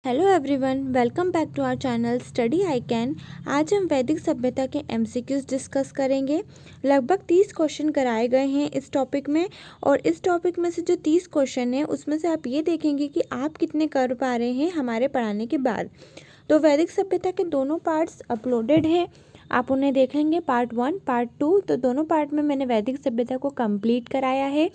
Hello everyone, welcome back to our channel study I can. आज हम वैदिक सभ्यता के एमसीक्यूज डिस्कस करेंगे। लगभग 30 क्वेश्चन कराए गए हैं इस टॉपिक में, और इस टॉपिक में से जो 30 क्वेश्चन हैं उसमें से आप ये देखेंगे कि आप कितने कर पा रहे हैं हमारे पढ़ाने के बाद। तो वैदिक सभ्यता के दोनों पार्ट्स अपलोडेड हैं, आप उन्हें देखेंगे, पार्ट 1 पार्ट 2। तो दोनों पार्ट में मैंने वैदिक सभ्यता को कंप्लीट कराया है।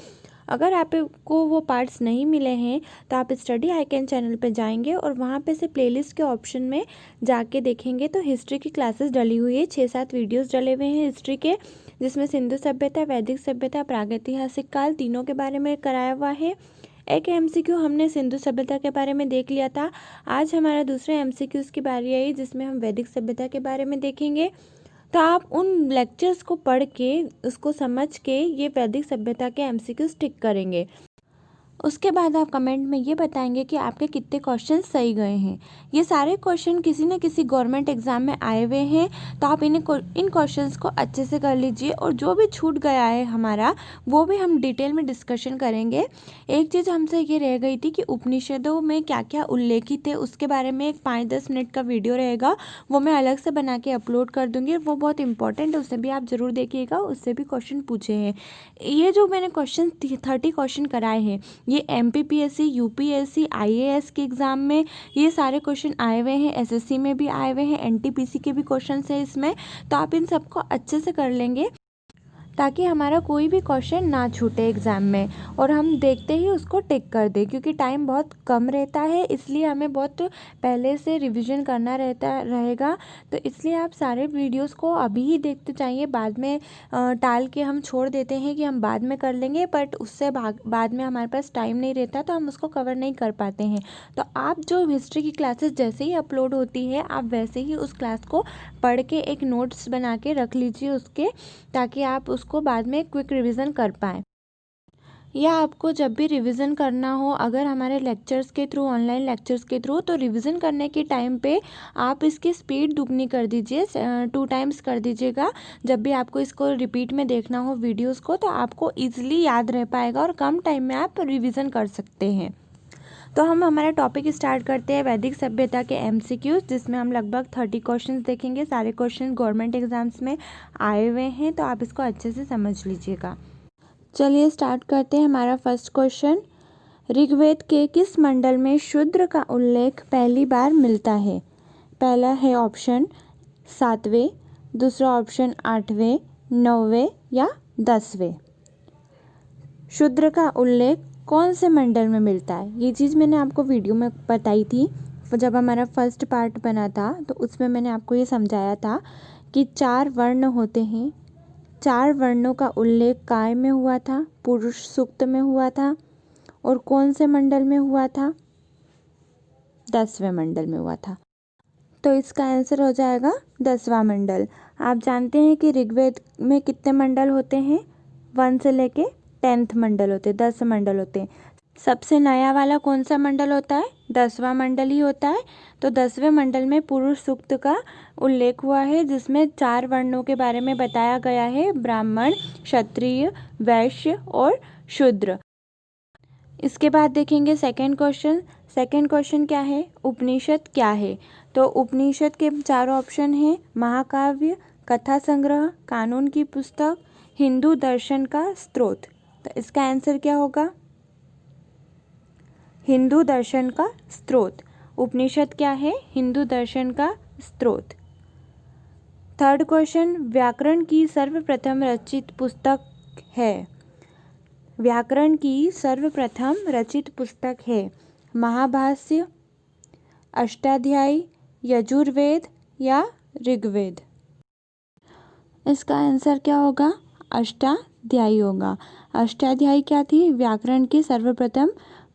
अगर आपको वो पार्ट्स नहीं मिले हैं तो आप स्टडी आई कैन चैनल पे जाएंगे और वहाँ पे से प्लेलिस्ट के ऑप्शन में जाके देखेंगे तो हिस्ट्री की क्लासेस डली हुई है। 6-7 वीडियोस डले हुए हैं हिस्ट्री के, जिसमें सिंधु सभ्यता, वैदिक सभ्यता, प्रागैतिहासिक काल तीनों के बारे में कराया हुआ है। एक एमसीक्यू हमने सिंधु सभ्यता के बारे में देख लिया था। आज हमारा दूसरे एमसीक्यूज की बारी आई जिसमें हम वैदिक सभ्यता के बारे में देखेंगे। तो आप उन लेक्चर्स को पढ़ के, उसको समझ के ये वैदिक सभ्यता के एमसीक्यूज टिक करेंगे। उसके बाद आप कमेंट में ये बताएंगे कि आपके कितने क्वेश्चन सही गए हैं। ये सारे क्वेश्चन किसी न किसी गवर्नमेंट एग्जाम में आए हुए हैं, तो आप इन क्वेश्चंस को अच्छे से कर लीजिए। और जो भी छूट गया है हमारा, वो भी हम डिटेल में डिस्कशन करेंगे। एक चीज़ हमसे ये रह गई थी कि उपनिषदों में क्या क्या उल्लेखित है, उसके बारे में एक 5-10 मिनट का वीडियो रहेगा, वो मैं अलग से बना के अपलोड कर दूँगी। वो बहुत इंपॉर्टेंट है, उसे भी आप ज़रूर देखिएगा, उससे भी क्वेश्चन पूछे हैं। ये जो मैंने क्वेश्चन 30 क्वेश्चन कराए हैं, ये एमपीपीएससी, यूपीएससी, आईएएस के एग्ज़ाम में ये सारे क्वेश्चन आए हुए हैं, एसएससी में भी आए हुए हैं, एनटीपीसी के भी क्वेश्चन है इसमें। तो आप इन सबको अच्छे से कर लेंगे ताकि हमारा कोई भी क्वेश्चन ना छूटे एग्ज़ाम में, और हम देखते ही उसको टिक कर दें। क्योंकि टाइम बहुत कम रहता है, इसलिए हमें बहुत पहले से रिवीजन करना रहेगा। तो इसलिए आप सारे वीडियोस को अभी ही देखते चाहिए, बाद में टाल के हम छोड़ देते हैं कि हम बाद में कर लेंगे, बट उससे बाद में हमारे पास टाइम नहीं रहता तो हम उसको कवर नहीं कर पाते हैं। तो आप जो हिस्ट्री की क्लासेस जैसे ही अपलोड होती है, आप वैसे ही उस क्लास को पढ़ के एक नोट्स बना के रख लीजिए उसके, ताकि आप उसको बाद में क्विक रिवीजन कर पाएँ। या आपको जब भी रिवीजन करना हो, अगर हमारे लेक्चर्स के थ्रू, ऑनलाइन लेक्चर्स के थ्रू, तो रिवीजन करने के टाइम पे आप इसकी स्पीड दुगनी कर दीजिए, 2 टाइम्स कर दीजिएगा। जब भी आपको इसको रिपीट में देखना हो वीडियोस को, तो आपको ईजिली याद रह पाएगा और कम टाइम में आप रिवीजन कर सकते हैं। तो हम हमारा टॉपिक स्टार्ट करते हैं, वैदिक सभ्यता के एमसीक्यूज, जिसमें हम लगभग 30 क्वेश्चंस देखेंगे। सारे क्वेश्चन गवर्नमेंट एग्जाम्स में आए हुए हैं, तो आप इसको अच्छे से समझ लीजिएगा। चलिए स्टार्ट करते हैं। हमारा फर्स्ट क्वेश्चन, ऋग्वेद के किस मंडल में शूद्र का उल्लेख पहली बार मिलता है? पहला है ऑप्शन 7वें, दूसरा ऑप्शन 8वें, 9वें या 10वें। शूद्र का उल्लेख कौन से मंडल में मिलता है? ये चीज़ मैंने आपको वीडियो में बताई थी, जब हमारा फर्स्ट पार्ट बना था, तो उसमें मैंने आपको ये समझाया था कि 4 वर्ण होते हैं। 4 वर्णों का उल्लेख काय में हुआ था? पुरुष सूक्त में हुआ था। और कौन से मंडल में हुआ था? 10वें मंडल में हुआ था। तो इसका आंसर हो जाएगा 10वां मंडल। आप जानते हैं कि ऋग्वेद में कितने मंडल होते हैं? 1 से लेके 10th मंडल होते हैं, 10 मंडल होते हैं। सबसे नया वाला कौन सा मंडल होता है? 10वां मंडल ही होता है। तो 10वें मंडल में पुरुष सूक्त का उल्लेख हुआ है, जिसमें 4 वर्णों के बारे में बताया गया है, ब्राह्मण, क्षत्रिय, वैश्य और शूद्र। इसके बाद देखेंगे सेकंड क्वेश्चन। सेकंड क्वेश्चन क्या है? उपनिषद क्या है? तो उपनिषद के 4 ऑप्शन हैं, महाकाव्य, कथा संग्रह, कानून की पुस्तक, हिंदू दर्शन का स्रोत। तो इसका आंसर क्या होगा? हिंदू दर्शन का स्रोत। उपनिषद क्या है? हिंदू दर्शन का स्रोत। थर्ड क्वेश्चन, व्याकरण की सर्वप्रथम रचित पुस्तक है? व्याकरण की सर्वप्रथम रचित पुस्तक है महाभाष्य, अष्टाध्यायी, यजुर्वेद या ऋग्वेद। इसका आंसर क्या होगा? अष्टाध्यायी होगा। अष्टाध्यायी क्या थी? व्याकरण की सर्वप्रथम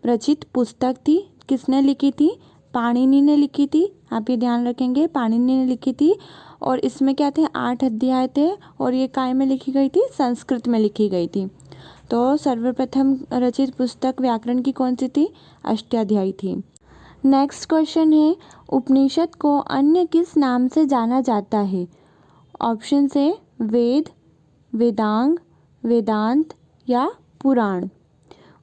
रचित पुस्तक थी। किसने लिखी थी? पाणिनि ने लिखी थी। आप ये ध्यान रखेंगे, पाणिनि ने लिखी थी। और इसमें क्या थे? 8 अध्याय थे, और ये काय में लिखी गई थी? संस्कृत में लिखी गई थी। तो सर्वप्रथम रचित पुस्तक व्याकरण की कौन सी थी? अष्टाध्यायी थी। नेक्स्ट क्वेश्चन है, उपनिषद को अन्य किस नाम से जाना जाता है? ऑप्शन से वेद, वेदांग, वेदांत या पुराण।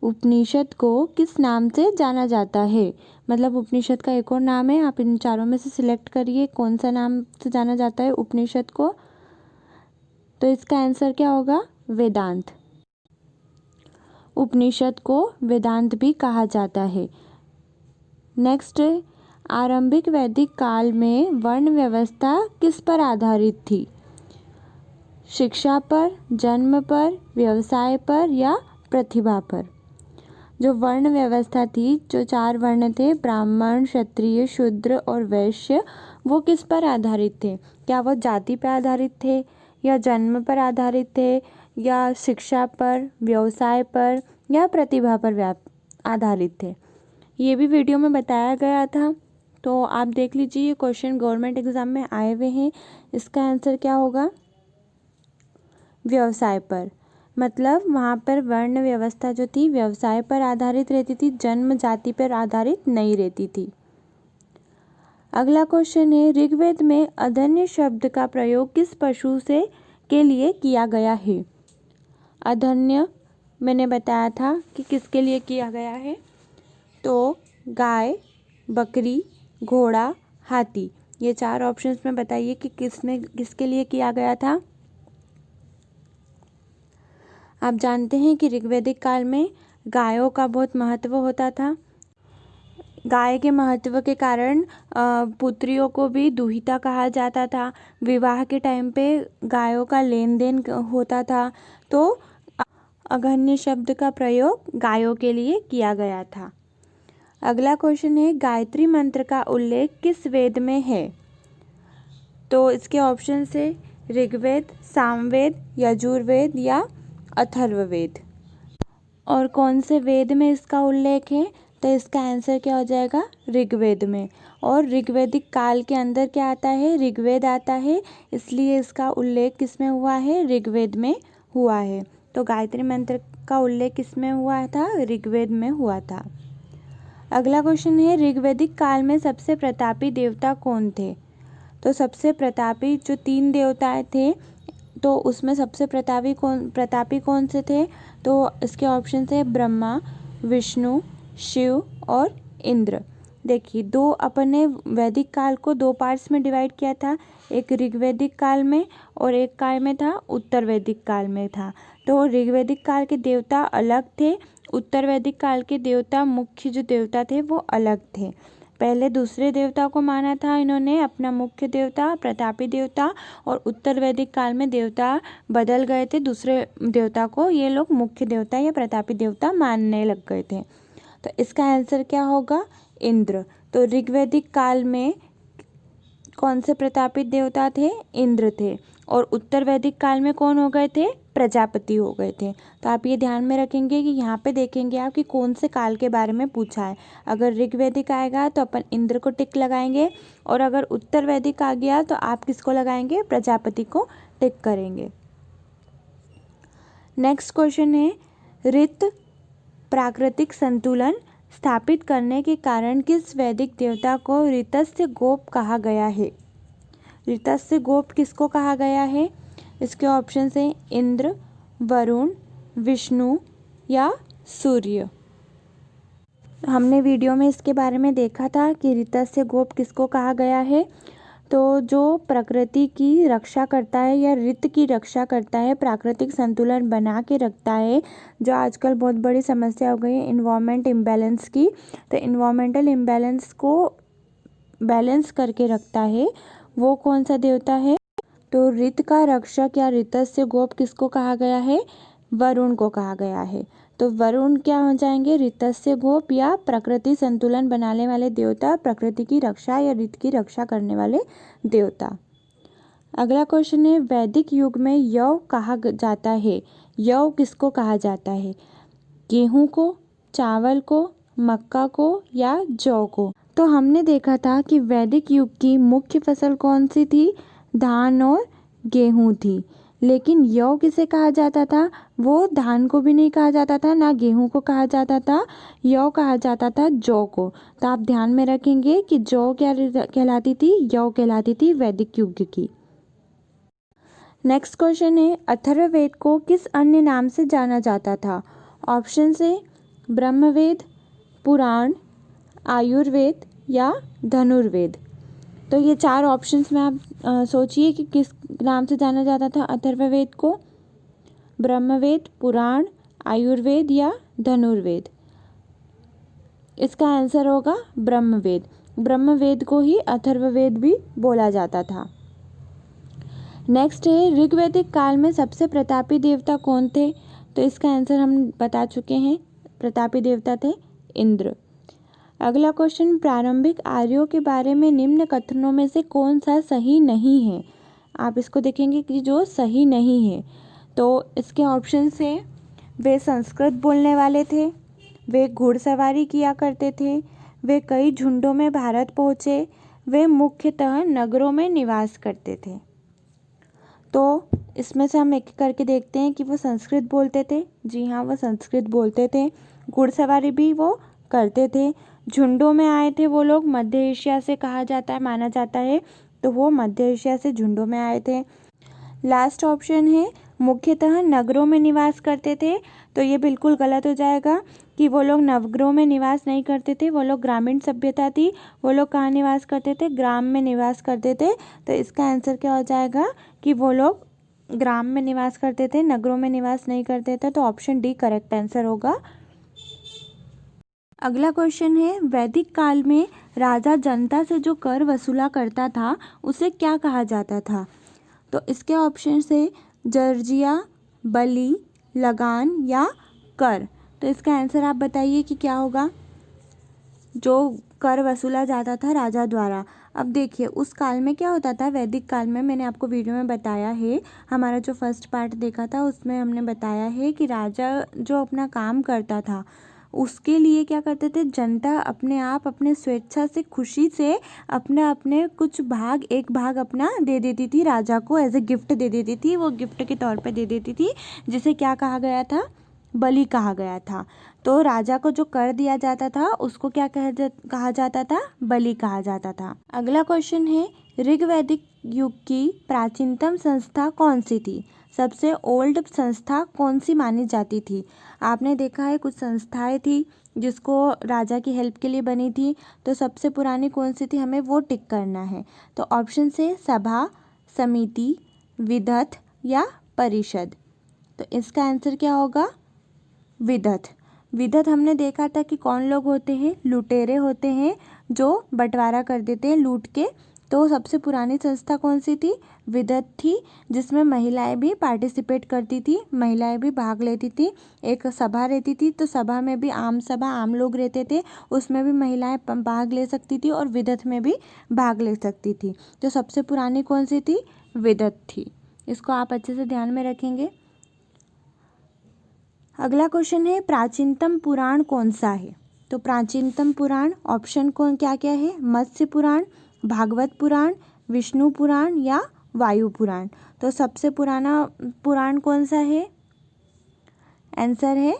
उपनिषद को किस नाम से जाना जाता है? मतलब उपनिषद का एक और नाम है, आप इन चारों में से सिलेक्ट करिए कौन सा नाम से जाना जाता है उपनिषद को। तो इसका आंसर क्या होगा? वेदांत। उपनिषद को वेदांत भी कहा जाता है। नेक्स्ट, आरंभिक वैदिक काल में वर्ण व्यवस्था किस पर आधारित थी? शिक्षा पर, जन्म पर, व्यवसाय पर या प्रतिभा पर? जो वर्ण व्यवस्था थी, जो 4 वर्ण थे, ब्राह्मण, क्षत्रिय, शूद्र और वैश्य, वो किस पर आधारित थे? क्या वो जाति पर आधारित थे, या जन्म पर आधारित थे, या शिक्षा पर, व्यवसाय पर या प्रतिभा पर आधारित थे? ये भी वीडियो में बताया गया था, तो आप देख लीजिए। ये क्वेश्चन गवर्नमेंट एग्जाम में आए हुए हैं। इसका आंसर क्या होगा? व्यवसाय पर। मतलब वहाँ पर वर्ण व्यवस्था जो थी व्यवसाय पर आधारित रहती थी, जन्म जाति पर आधारित नहीं रहती थी। अगला क्वेश्चन है, ऋग्वेद में अधन्य शब्द का प्रयोग किस पशु से के लिए किया गया है? अधन्य मैंने बताया था कि किसके लिए किया गया है, तो गाय, बकरी, घोड़ा, हाथी। ये 4 ऑप्शंस में बताइए कि किसके लिए किया गया था। आप जानते हैं कि ऋग्वैदिक काल में गायों का बहुत महत्व होता था। गाय के महत्व के कारण पुत्रियों को भी दुहिता कहा जाता था। विवाह के टाइम पे गायों का लेन देन होता था, तो अघन्य शब्द का प्रयोग गायों के लिए किया गया था। अगला क्वेश्चन है, गायत्री मंत्र का उल्लेख किस वेद में है? तो इसके ऑप्शन है ऋग्वेद, सामवेद, यजुर्वेद या अथर्ववेद। और कौन से वेद में इसका उल्लेख है? तो इसका आंसर क्या हो जाएगा? ऋग्वेद में। और ऋग्वैदिक काल के अंदर क्या आता है? ऋग्वेद आता है, इसलिए इसका उल्लेख किस में हुआ है? ऋग्वेद में हुआ है। तो गायत्री मंत्र का उल्लेख किस में हुआ था? ऋग्वेद में हुआ था। अगला क्वेश्चन है, ऋग्वैदिक काल में सबसे प्रतापी देवता कौन थे? तो सबसे प्रतापी जो 3 देवताएं थे, तो उसमें सबसे प्रतापी कौन से थे? तो इसके ऑप्शन है ब्रह्मा, विष्णु, शिव और इंद्र। देखिए, अपन ने वैदिक काल को 2 पार्ट्स में डिवाइड किया था, एक ऋग्वैदिक काल में और एक काल में था उत्तर वैदिक काल में था। तो ऋग्वैदिक काल के देवता अलग थे, उत्तर वैदिक काल के देवता मुख्य जो देवता थे वो अलग थे। पहले दूसरे देवता को माना था इन्होंने अपना मुख्य देवता, प्रतापी देवता, और उत्तर वैदिक काल में देवता बदल गए थे, दूसरे देवता को ये लोग मुख्य देवता या प्रतापी देवता मानने लग गए थे। तो इसका आंसर क्या होगा? इंद्र। तो ऋग्वैदिक काल में कौन से प्रतापी देवता थे? इंद्र थे। और उत्तर वैदिक काल में कौन हो गए थे? प्रजापति हो गए थे। तो आप ये ध्यान में रखेंगे कि यहाँ पे देखेंगे आप कि कौन से काल के बारे में पूछा है। अगर ऋग्वैदिक आएगा तो अपन इंद्र को टिक लगाएंगे, और अगर उत्तर वैदिक आ गया तो आप किसको लगाएंगे? प्रजापति को टिक करेंगे। नेक्स्ट क्वेश्चन है, ऋत प्राकृतिक संतुलन स्थापित करने के कारण किस वैदिक देवता को ऋतस्य गोप कहा गया है? ऋतस्य गोप किसको कहा गया है? इसके ऑप्शन है इंद्र, वरुण, विष्णु या सूर्य। हमने वीडियो में इसके बारे में देखा था कि ऋतस्य गोप किसको कहा गया है। तो जो प्रकृति की रक्षा करता है या ऋत की रक्षा करता है, प्राकृतिक संतुलन बना के रखता है, जो आजकल बहुत बड़ी समस्या हो गई है इन्वायरमेंट इम्बैलेंस की। तो इन्वायरमेंटल इम्बैलेंस को बैलेंस करके रखता है, वो कौन सा देवता है? तो ऋत का रक्षक या ऋतस्य गोप किसको कहा गया है? वरुण को कहा गया है। तो वरुण क्या हो जाएंगे? ऋतस्य गोप या प्रकृति संतुलन बनाने वाले देवता, प्रकृति की रक्षा या ऋत की रक्षा करने वाले देवता। अगला क्वेश्चन है, वैदिक युग में यव कहा जाता है। यव किसको कहा जाता है? गेहूं को, चावल को, मक्का को या जौ को? तो हमने देखा था कि वैदिक युग की मुख्य फसल कौन सी थी? धान और गेहूं थी। लेकिन यव किसे कहा जाता था? वो धान को भी नहीं कहा जाता था, ना गेहूं को कहा जाता था, यव कहा जाता था जौ को। तो आप ध्यान में रखेंगे कि जौ क्या कहलाती थी? यव कहलाती थी वैदिक युग की। नेक्स्ट क्वेश्चन है, अथर्ववेद को किस अन्य नाम से जाना जाता था? ऑप्शन है ब्रह्मवेद, पुराण, आयुर्वेद या धनुर्वेद। तो ये 4 ऑप्शंस में आप सोचिए कि किस नाम से जाना जाता था अथर्ववेद को। ब्रह्मवेद, पुराण, आयुर्वेद या धनुर्वेद। इसका आंसर होगा ब्रह्मवेद। ब्रह्मवेद को ही अथर्ववेद भी बोला जाता था। नेक्स्ट है, ऋग्वैदिक काल में सबसे प्रतापी देवता कौन थे? तो इसका आंसर हम बता चुके हैं, प्रतापी देवता थे इंद्र। अगला क्वेश्चन, प्रारंभिक आर्यों के बारे में निम्न कथनों में से कौन सा सही नहीं है? आप इसको देखेंगे कि जो सही नहीं है, तो इसके ऑप्शन से वे संस्कृत बोलने वाले थे, वे घुड़सवारी किया करते थे, वे कई झुंडों में भारत पहुँचे, वे मुख्यतः नगरों में निवास करते थे। तो इसमें से हम एक एक करके देखते हैं कि वो संस्कृत बोलते थे। जी हाँ, वो संस्कृत बोलते थे। घुड़सवारी भी वो करते थे। झुंडों में आए थे वो लोग, मध्य एशिया से कहा जाता है, माना जाता है, तो वो मध्य एशिया से झुंडों में आए थे। लास्ट ऑप्शन है, मुख्यतः नगरों में निवास करते थे। तो ये बिल्कुल गलत हो जाएगा कि वो लोग नगरों में निवास नहीं करते थे, वो लोग ग्रामीण सभ्यता थी। वो लोग कहाँ निवास करते थे? ग्राम में निवास करते थे। तो इसका आंसर क्या हो जाएगा कि वो लोग ग्राम में निवास करते थे, नगरों में निवास नहीं करते थे। तो ऑप्शन डी करेक्ट आंसर होगा। अगला क्वेश्चन है, वैदिक काल में राजा जनता से जो कर वसूला करता था उसे क्या कहा जाता था? तो इसके ऑप्शन से जर्जिया, बलि, लगान या कर। तो इसका आंसर आप बताइए कि क्या होगा? जो कर वसूला जाता था राजा द्वारा। अब देखिए, उस काल में क्या होता था, वैदिक काल में, मैंने आपको वीडियो में बताया है, हमारा जो फर्स्ट पार्ट देखा था उसमें हमने बताया है कि राजा जो अपना काम करता था उसके लिए क्या करते थे, जनता अपने आप अपने स्वेच्छा से, खुशी से अपने अपने कुछ भाग, एक भाग अपना दे देती थी राजा को, एज ए गिफ्ट दे देती थी। वो गिफ्ट के तौर पे दे देती थी, जिसे क्या कहा गया था? बलि कहा गया था। तो राजा को जो कर दिया जाता था उसको क्या कहा जाता था? बलि कहा जाता था। अगला क्वेश्चन है, ऋग्वैदिक युग की प्राचीनतम संस्था कौन सी थी? सबसे ओल्ड संस्था कौन सी मानी जाती थी? आपने देखा है कुछ संस्थाएं थी जिसको राजा की हेल्प के लिए बनी थी, तो सबसे पुरानी कौन सी थी, हमें वो टिक करना है। तो ऑप्शन से सभा, समिति, विदथ या परिषद। तो इसका आंसर क्या होगा? विदथ। विदथ हमने देखा था कि कौन लोग होते हैं? लुटेरे होते हैं जो बंटवारा कर देते हैं लूट के। तो सबसे पुरानी संस्था कौन सी थी? विदथ थी, जिसमें महिलाएं भी पार्टिसिपेट करती थी, महिलाएं भी भाग लेती थी। एक सभा रहती थी, तो सभा में भी आम सभा, आम लोग रहते थे, उसमें भी महिलाएं भाग ले सकती थी और विदथ में भी भाग ले सकती थी। तो सबसे पुरानी कौन सी थी? विदथ थी। इसको आप अच्छे से ध्यान में रखेंगे। अगला क्वेश्चन है, प्राचीनतम पुराण कौन सा है? तो प्राचीनतम पुराण ऑप्शन कौन क्या क्या है? मत्स्य पुराण, भागवत पुराण, विष्णु पुराण या वायु पुराण। तो सबसे पुराना पुराण कौन सा है? आंसर है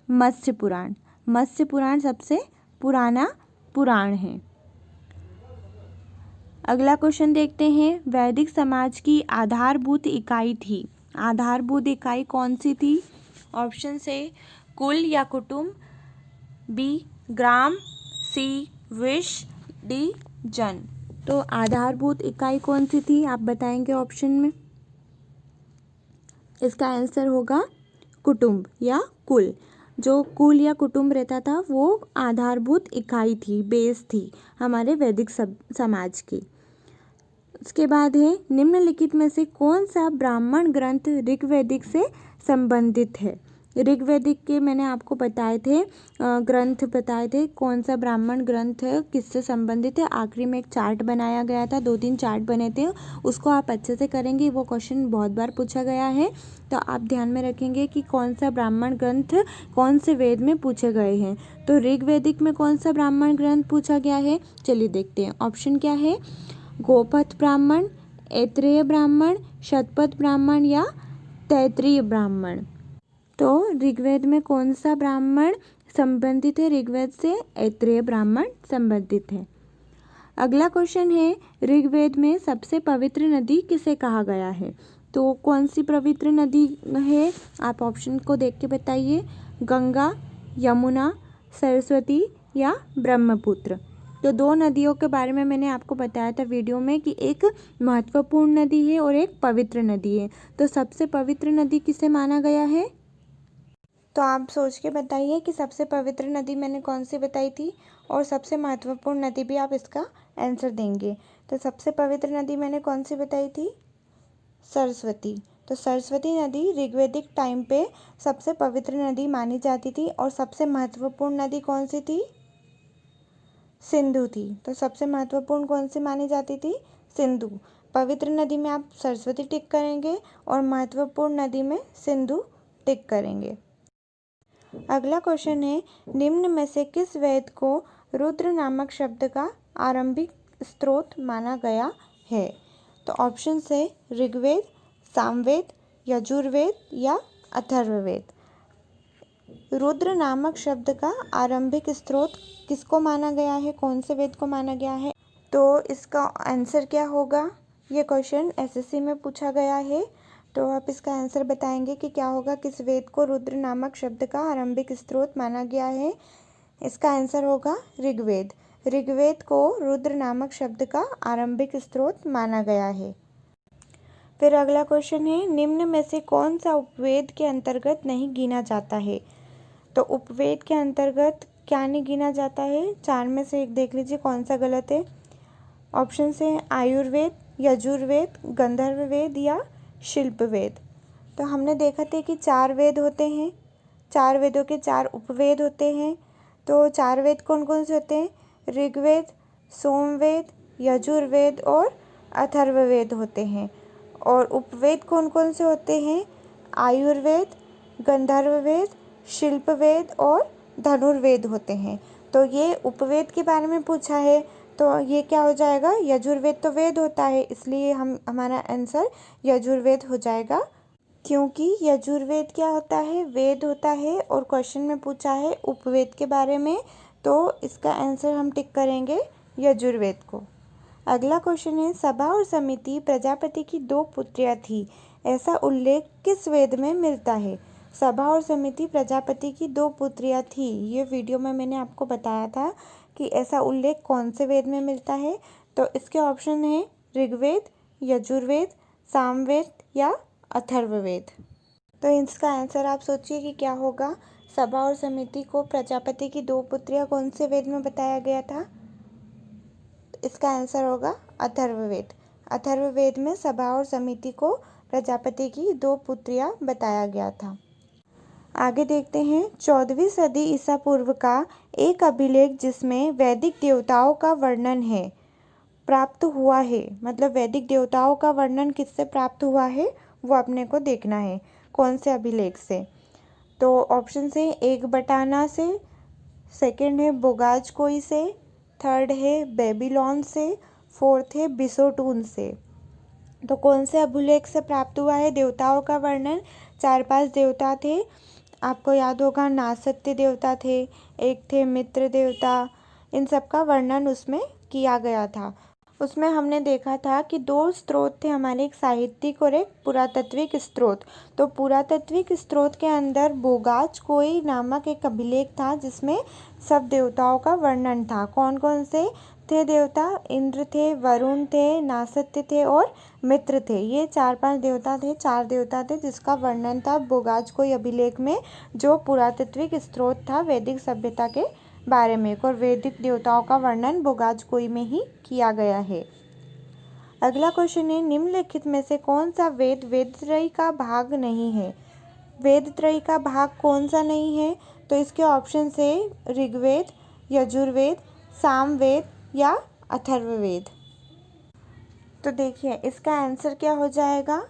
मत्स्य पुराण। मत्स्य पुराण सबसे पुराना पुराण है। अगला क्वेश्चन देखते हैं, वैदिक समाज की आधारभूत इकाई थी। आधारभूत इकाई कौन सी थी? ऑप्शन से कुल या कुटुंब, बी ग्राम, सी विश, डी जन। तो आधारभूत इकाई कौन सी थी, आप बताएंगे ऑप्शन में। इसका आंसर होगा कुटुंब या कुल। जो कुल या कुटुंब रहता था वो आधारभूत इकाई थी, बेस थी हमारे वैदिक समाज की। उसके बाद है, निम्नलिखित में से कौन सा ब्राह्मण ग्रंथ ऋग्वैदिक से संबंधित है? ऋग्वैदिक के मैंने आपको बताए थे, ग्रंथ बताए थे, कौन सा ब्राह्मण ग्रंथ है, किससे संबंधित है। आखिरी में एक चार्ट बनाया गया था, 2-3 चार्ट बने थे, उसको आप अच्छे से करेंगे। वो क्वेश्चन बहुत बार पूछा गया है, तो आप ध्यान में रखेंगे कि कौन सा ब्राह्मण ग्रंथ कौन से वेद में पूछे गए हैं। तो ऋग्वैदिक में कौन सा ब्राह्मण ग्रंथ पूछा गया है, चलिए देखते हैं। ऑप्शन क्या है? गोपथ ब्राह्मण, ऐत्रेय ब्राह्मण, शतपथ ब्राह्मण या तैत्तिरीय ब्राह्मण। तो ऋग्वेद में कौन सा ब्राह्मण संबंधित है ऋग्वेद से? ऐत्रेय ब्राह्मण संबंधित है। अगला क्वेश्चन है, ऋग्वेद में सबसे पवित्र नदी किसे कहा गया है? तो कौन सी पवित्र नदी है, आप ऑप्शन को देख के बताइए। गंगा, यमुना, सरस्वती या ब्रह्मपुत्र। तो दो नदियों के बारे में मैंने आपको बताया था वीडियो में कि एक महत्वपूर्ण नदी है और एक पवित्र नदी है। तो सबसे पवित्र नदी किसे माना गया है? तो आप सोच के बताइए कि सबसे पवित्र नदी मैंने कौन सी बताई थी और सबसे महत्वपूर्ण नदी भी आप इसका आंसर देंगे। तो सबसे पवित्र नदी मैंने कौन सी बताई थी? सरस्वती। तो सरस्वती नदी ऋग्वैदिक टाइम पे सबसे पवित्र नदी मानी जाती थी और सबसे महत्वपूर्ण नदी कौन सी थी? सिंधु थी। तो सबसे महत्वपूर्ण कौन सी मानी जाती थी? सिंधु। पवित्र नदी में आप सरस्वती टिक करेंगे और महत्वपूर्ण नदी में सिंधु टिक करेंगे। अगला क्वेश्चन है, निम्न में से किस वेद को रुद्र नामक शब्द का आरंभिक स्रोत माना गया है? तो ऑप्शन है ऋग्वेद, सामवेद, यजुर्वेद या अथर्ववेद। रुद्र नामक शब्द का आरंभिक स्रोत किसको माना गया है, कौन से वेद को माना गया है? तो इसका आंसर क्या होगा? ये क्वेश्चन एसएससी में पूछा गया है। तो आप इसका आंसर बताएंगे कि क्या होगा, किस वेद को रुद्र नामक शब्द का आरंभिक स्रोत माना गया है? इसका आंसर होगा ऋग्वेद। ऋग्वेद को रुद्र नामक शब्द का आरंभिक स्रोत माना गया है। फिर अगला क्वेश्चन है, निम्न में से कौन सा उपवेद के अंतर्गत नहीं गिना जाता है? तो उपवेद के अंतर्गत क्या नहीं गिना जाता है? चार में से एक देख लीजिए कौन सा गलत है। ऑप्शन से आयुर्वेद, यजुर्वेद, गंधर्व वेद या शिल्प वेद। तो हमने देखा था कि चार वेद होते हैं, चार वेदों के चार उपवेद होते हैं। तो चार वेद कौन कौन से होते हैं? ऋग्वेद, सोमवेद, यजुर्वेद और अथर्ववेद होते हैं। और उपवेद कौन कौन से होते हैं? आयुर्वेद, गंधर्ववेद, शिल्पवेद और धनुर्वेद होते हैं। तो ये उपवेद के बारे में पूछा है, तो ये क्या हो जाएगा? यजुर्वेद तो वेद होता है, इसलिए हमारा आंसर यजुर्वेद हो जाएगा, क्योंकि यजुर्वेद क्या होता है? वेद होता है और क्वेश्चन में पूछा है उपवेद के बारे में, तो इसका आंसर हम टिक करेंगे यजुर्वेद को। अगला क्वेश्चन है, सभा और समिति प्रजापति की दो पुत्रियां थी, ऐसा उल्लेख किस वेद में मिलता है? सभा और समिति प्रजापति की दो पुत्रियां थी, ये वीडियो में मैंने आपको बताया था कि ऐसा उल्लेख कौन से वेद में मिलता है। तो इसके ऑप्शन है ऋग्वेद, यजुर्वेद, सामवेद या अथर्ववेद। तो इसका आंसर आप सोचिए कि क्या होगा। सभा और समिति को प्रजापति की दो पुत्रियां कौन से वेद में बताया गया था? इसका आंसर होगा अथर्ववेद। अथर्ववेद में सभा और समिति को प्रजापति की दो पुत्रियां बताया गया था। आगे देखते हैं, 14वीं सदी ईसा पूर्व का एक अभिलेख जिसमें वैदिक देवताओं का वर्णन है प्राप्त हुआ है। मतलब वैदिक देवताओं का वर्णन किससे प्राप्त हुआ है वो अपने को देखना है, कौन से अभिलेख से। तो ऑप्शन है एक बटाना से, सेकंड है बोगाजकोई से, थर्ड है बेबीलोन से, फोर्थ है बिसोटून से। तो कौन से अभिलेख से प्राप्त हुआ है देवताओं का वर्णन? 4-5 देवता थे, आपको याद होगा, नासत्य देवता थे, एक थे मित्र देवता, इन सब का वर्णन उसमें किया गया था। उसमें हमने देखा था कि दो स्रोत थे हमारे, एक साहित्यिक और एक पुरातात्विक स्रोत। तो पुरातात्विक स्रोत के अंदर बोगाजकोई नामक एक अभिलेख था जिसमें सब देवताओं का वर्णन था। कौन कौन से थे देवता? इंद्र थे, वरुण थे, नासत्य थे और मित्र थे। ये 4-5 देवता थे, 4 देवता थे जिसका वर्णन था बोगाजकोई अभिलेख में, जो पुरातात्विक स्रोत था वैदिक सभ्यता के बारे में। और वैदिक देवताओं का वर्णन बोगाजकोई में ही किया गया है। अगला क्वेश्चन है, निम्नलिखित में से कौन सा वेद वेदत्रयी का भाग नहीं है? वेदत्रयी का भाग कौन सा नहीं है? तो इसके ऑप्शन है ऋग्वेद, यजुर्वेद, सामवेद या अथर्ववेद। तो देखिए इसका आंसर क्या हो जाएगा?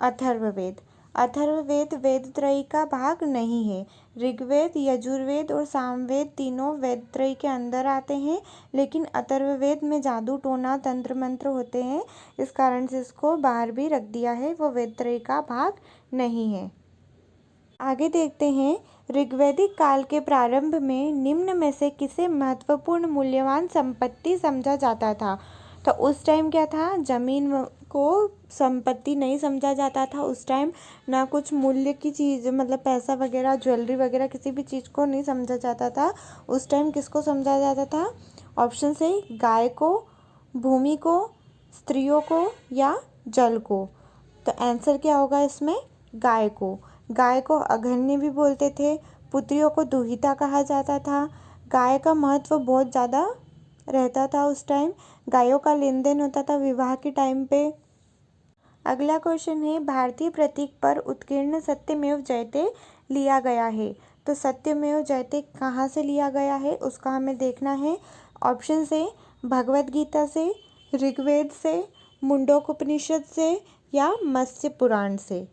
अथर्ववेद। अथर्ववेद वेदत्रयी का भाग नहीं है। ऋग्वेद, यजुर्वेद और सामवेद तीनों वेदत्रयी के अंदर आते हैं, लेकिन अथर्ववेद में जादू टोना तंत्र मंत्र होते हैं, इस कारण से इसको बाहर भी रख दिया है, वो वेदत्रयी का भाग नहीं है। आगे देखते हैं, ऋग्वैदिक काल के प्रारंभ में निम्न में से किसे महत्वपूर्ण मूल्यवान संपत्ति समझा जाता था? तो उस टाइम क्या था? जमीन को संपत्ति नहीं समझा जाता था उस टाइम, ना कुछ मूल्य की चीज़ मतलब पैसा वगैरह ज्वेलरी वगैरह किसी भी चीज़ को नहीं समझा जाता था उस टाइम। किसको समझा जाता था? ऑप्शन से गाय को, भूमि को, स्त्रियों को या जल को। तो आंसर क्या होगा इसमें? गाय को। गाय को अघन्य भी बोलते थे, पुत्रियों को दुहिता कहा जाता था। गाय का महत्व बहुत ज़्यादा रहता था उस टाइम, गायों का लेन देन होता था विवाह के टाइम पे। अगला क्वेश्चन है, भारतीय प्रतीक पर उत्कीर्ण सत्यमेव जयते लिया गया है। तो सत्यमेव जयते कहाँ से लिया गया है उसका हमें देखना है। ऑप्शन से भगवत गीता से, ऋग्वेद से, मुंडकोपनिषद से या मत्स्य पुराण से।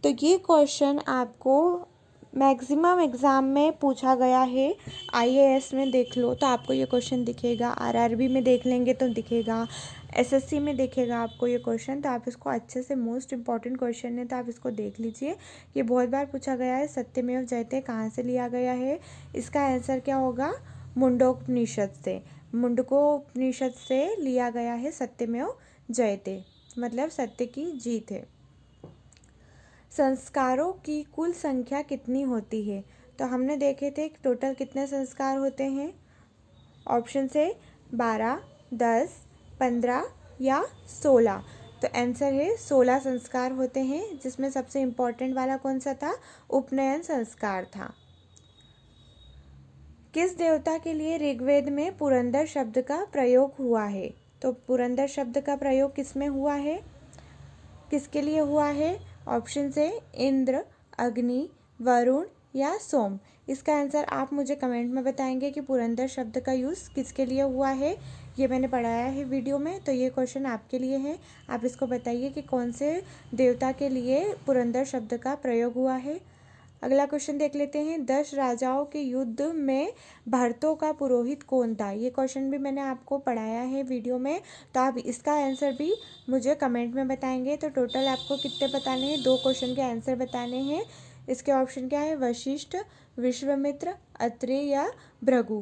तो ये क्वेश्चन आपको मैक्सिमम एग्ज़ाम में पूछा गया है। आईएएस में देख लो तो आपको ये क्वेश्चन दिखेगा, आरआरबी में देख लेंगे तो दिखेगा, एसएससी में देखेगा आपको ये क्वेश्चन। तो आप इसको अच्छे से, मोस्ट इम्पॉर्टेंट क्वेश्चन है तो आप इसको देख लीजिए। ये बहुत बार पूछा गया है। सत्यमेव जयते कहाँ से लिया गया है? इसका आंसर क्या होगा? मुंडकोपनिषद से। मुंडकोपनिषद से लिया गया है सत्यमेव जयते, मतलब सत्य की जीत है। संस्कारों की कुल संख्या कितनी होती है? तो हमने देखे थे टोटल कितने संस्कार होते हैं। ऑप्शन से 12, 10, 15 या 16। तो आंसर है 16 संस्कार होते हैं, जिसमें सबसे इम्पोर्टेंट वाला कौन सा था? उपनयन संस्कार था। किस देवता के लिए ऋग्वेद में पुरंदर शब्द का प्रयोग हुआ है? तो पुरंदर शब्द का प्रयोग किस में हुआ है, किसके लिए हुआ है? ऑप्शन से इंद्र, अग्नि, वरुण या सोम। इसका आंसर आप मुझे कमेंट में बताएंगे कि पुरंदर शब्द का यूज़ किसके लिए हुआ है। ये मैंने पढ़ाया है वीडियो में, तो ये क्वेश्चन आपके लिए है। आप इसको बताइए कि कौन से देवता के लिए पुरंदर शब्द का प्रयोग हुआ है। अगला क्वेश्चन देख लेते हैं। 10 राजाओं के युद्ध में भरतों का पुरोहित कौन था? ये क्वेश्चन भी मैंने आपको पढ़ाया है वीडियो में, तो आप इसका आंसर भी मुझे कमेंट में बताएंगे। तो टोटल आपको कितने बताने हैं? 2 क्वेश्चन के आंसर बताने हैं। इसके ऑप्शन क्या है? वशिष्ठ, विश्वामित्र, अत्रि या भृगु।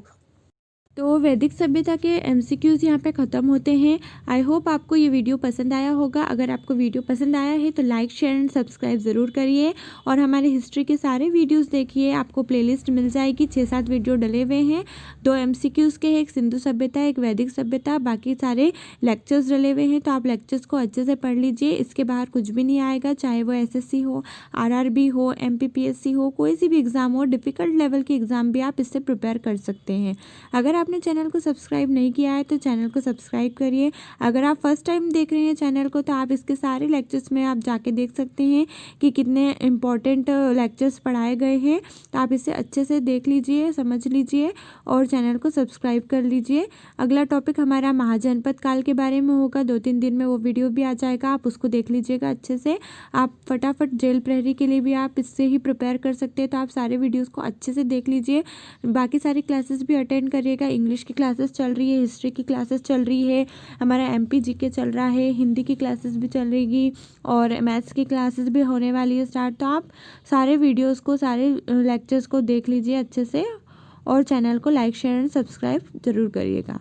तो वैदिक सभ्यता के एमसीक्यूज़ यहाँ पे ख़त्म होते हैं। आई होप आपको ये वीडियो पसंद आया होगा। अगर आपको वीडियो पसंद आया है तो लाइक, शेयर एंड सब्सक्राइब ज़रूर करिए और हमारे हिस्ट्री के सारे वीडियोस देखिए। आपको प्लेलिस्ट मिल जाएगी, 6-7 वीडियो डले हुए हैं। 2 एमसीक्यूज़ के हैं, एक सिंधु सभ्यता, एक वैदिक सभ्यता, बाकी सारे लेक्चर्स डले हुए हैं। तो आप लेक्चर्स को अच्छे से पढ़ लीजिए। इसके बाहर कुछ भी नहीं आएगा, चाहे वो एसएससी हो, आरआरबी हो, एमपीपीएससी हो, कोई सी भी एग्ज़ाम हो, डिफ़िकल्ट लेवल की एग्ज़ाम भी आप इससे प्रिपेयर कर सकते हैं। अगर आपने चैनल को सब्सक्राइब नहीं किया है तो चैनल को सब्सक्राइब करिए। अगर आप फर्स्ट टाइम देख रहे हैं चैनल को तो आप इसके सारे लेक्चर्स में आप जाके देख सकते हैं कि कितने इम्पॉर्टेंट लेक्चर्स पढ़ाए गए हैं। तो आप इसे अच्छे से देख लीजिए, समझ लीजिए और चैनल को सब्सक्राइब कर लीजिए। अगला टॉपिक हमारा महाजनपद काल के बारे में होगा। 2-3 दिन में वो वीडियो भी आ जाएगा, आप उसको देख लीजिएगा अच्छे से। आप फटाफट जेल प्रहरी के लिए भी आप इससे ही प्रिपेयर कर सकते हैं। तो आप सारे वीडियोज़ को अच्छे से देख लीजिए। बाकी सारी क्लासेस भी अटेंड करिएगा। इंग्लिश की क्लासेस चल रही है, हिस्ट्री की क्लासेस चल रही है, हमारा एमपी जीके चल रहा है, हिंदी की क्लासेस भी चल रही और मैथ्स की क्लासेस भी होने वाली है स्टार्ट। तो आप सारे वीडियोस को, सारे लेक्चर्स को देख लीजिए अच्छे से और चैनल को लाइक, शेयर एंड सब्सक्राइब ज़रूर करिएगा।